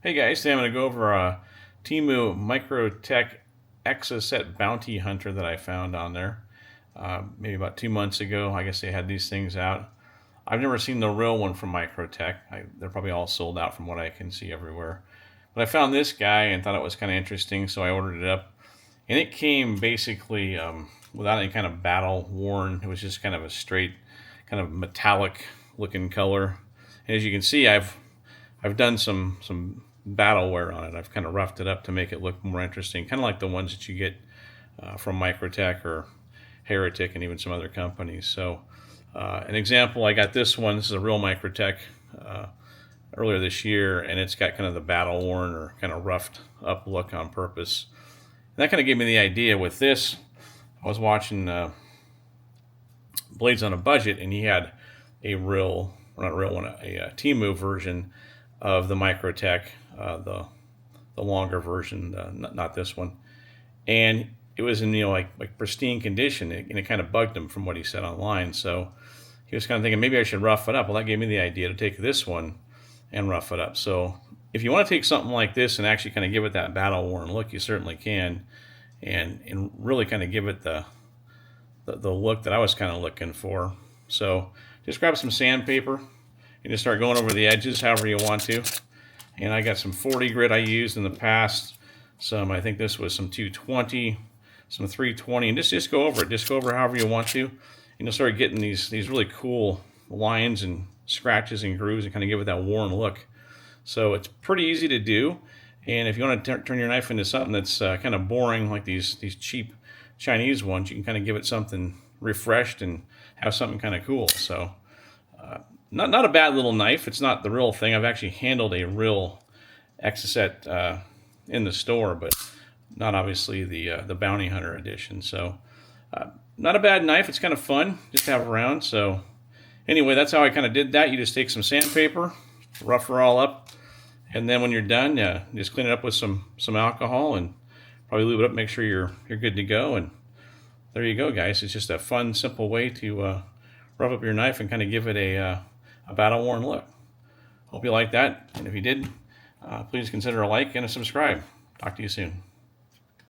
Hey guys, today I'm going to go over a Temu Microtech Exocet Bounty Hunter that I found on there. Maybe about 2 months ago. I guess they had these things out. I've never seen the real one from Microtech. They're probably all sold out from what I can see everywhere. But I found this guy and thought it was kind of interesting, so I ordered it up. And it came basically without any kind of battle worn. It was just kind of a straight, kind of metallic looking color. And as you can see, I've done some battle wear on it. I've kind of roughed it up to make it look more interesting, kind of like the ones that you get from Microtech or Heretic and even some other companies. So an example, I got this one. This is a real Microtech earlier this year, and it's got kind of the battle worn or kind of roughed up look on purpose. And that kind of gave me the idea with this. I was watching Blades on a Budget, and he had a real, well, not a real one, a Temu version of the Microtech, the longer version, not this one, and it was in like pristine condition, and it kind of bugged him from what he said online. So he was kind of thinking maybe I should rough it up. Well, that gave me the idea to take this one and rough it up. So if you want to take something like this and actually kind of give it that battle worn look, you certainly can, and really kind of give it the look that I was kind of looking for. So just grab some sandpaper and just start going over the edges however you want to. And I got some 40 grit I used in the past. I think this was some 220, some 320, and just go over it. Just go over however you want to. And you'll start getting these really cool lines and scratches and grooves and kind of give it that worn look. So it's pretty easy to do. And if you want to turn your knife into something that's kind of boring, like these cheap Chinese ones, you can kind of give it something refreshed and have something kind of cool. So not a bad little knife. It's not the real thing. I've actually handled a real Exocet in the store, but not obviously the Bounty Hunter edition. So not a bad knife. It's kind of fun just to have around. So anyway, that's how I kind of did that. You just take some sandpaper, rough her all up, and then when you're done, just clean it up with some alcohol and probably lube it up, make sure you're good to go. And there you go, guys. It's just a fun, simple way to rough up your knife and kind of give it a battle-worn look. Hope you like that, and if you did, please consider a like and a subscribe. Talk to you soon.